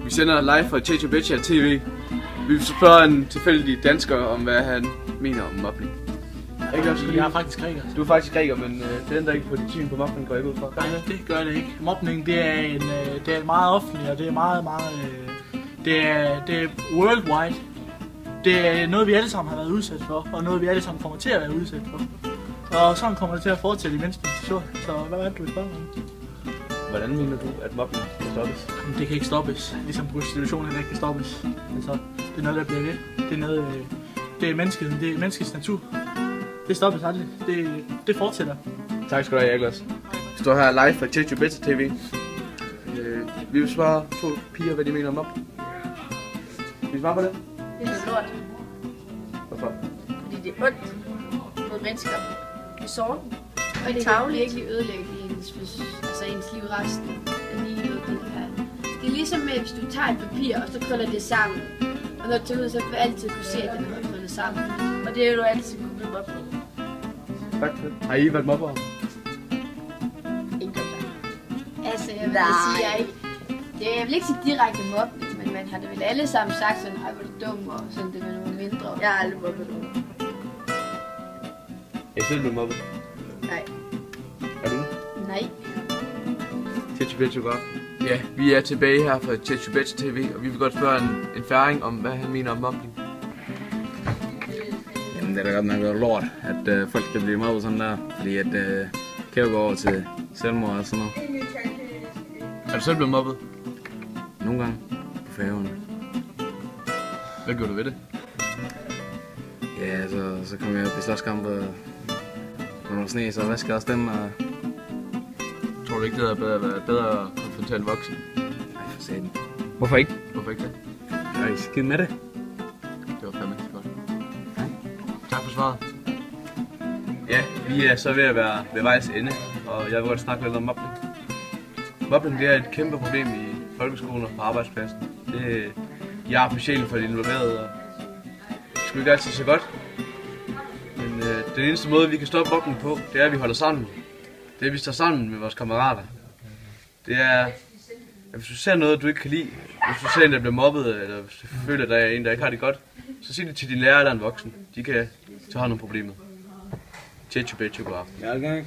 Vi sender live fra Chechu Becha TV. Vi vil spørge en tilfældig dansker om, hvad han mener om mobning. Ikke også? Jeg er faktisk græker. Du er faktisk græker, men det ændrer ikke på dit syn på mobning, går ikke ud fra. Nej, det gør det ikke. Mobning, det er meget offentligt, og det er meget, det er worldwide. Det er noget, vi alle sammen har været udsat for, og noget, vi alle sammen kommer til at være udsat for. Og sådan kommer det til at fortsætte i menneskets historie. Så hvad er det, du vil spørge om? Hvordan mener du, at mobning kan stoppes? Det kan ikke stoppes, ligesom prostitutionen ikke kan stoppes. Altså, det er noget, der bliver ved. Det er noget, det er menneskeheden, det er menneskets natur. Det stoppes aldrig. Det fortsætter. Tak skal du have, Niklas. Vi står her live fra Chechu Becha TV. Vi vil svare to piger, hvad de mener om mobning. Vil vi svare på det? Det er lort. Hvorfor? Fordi det er ondt mod mennesker. Det er sorgen. Og det kan virkelig ødelægge ens liv resten af livet. Det er ligesom med, hvis du tager et papir, og så krøller det sammen. Og når du tager ud, så vil du altid kunne se, at det er krøllet sammen. Og det er jo altid kunne blive mobbet. Tak for det. Har I været mobber? Ingen kommentar. Altså, jeg vil sige, jeg vil ikke sige direkte mobning, men man har det vel alle sammen sagt sådan, ej, hvor er du dum, og sådan det med nogle mindre. Jeg har aldrig mobbet nogen. Er I selv blevet mobbet? Nej. Er du? Nej. Chechu Becha godt. Ja, vi er tilbage her fra Chechu Becha TV, og vi vil godt spørge en færing om, hvad han mener om mobning. Jamen, det er da godt nok lort, at folk kan blive mobbet sådan der, fordi at kan jo gå over til selvmord og sådan noget. Er du selv blevet mobbet? Nogle gange på Færøerne. Hvad gjorde du ved det? Ja, så kom jeg op i slåskamp, og når der var sne, så vaskede jeg også dem, og... Tror du ikke, det havde været bedre at konfrontere en voksen? Nej, for satan. Hvorfor ikke? Hvorfor ikke det? Jeg er skidt med det. Det var fandme godt. Tak for svaret. Ja, vi er så ved at være ved vejs ende, og jeg vil godt snakke lidt om mobning. Mobning, det er et kæmpe problem i folkeskolen og på arbejdspladsen. Jeg er på sjælen for de involverede, og det skulle ikke altid så godt. Men den eneste måde, vi kan stoppe mobning på, det er, at vi holder sammen. Det er, at vi står sammen med vores kammerater. Det er, at hvis du ser noget, du ikke kan lide, hvis du ser en, der bliver mobbet, eller hvis du føler, at der er en, der ikke har det godt, så sig det til din lærer eller en voksen. De kan tage hånd om problemet. Chechu Becha, god aften.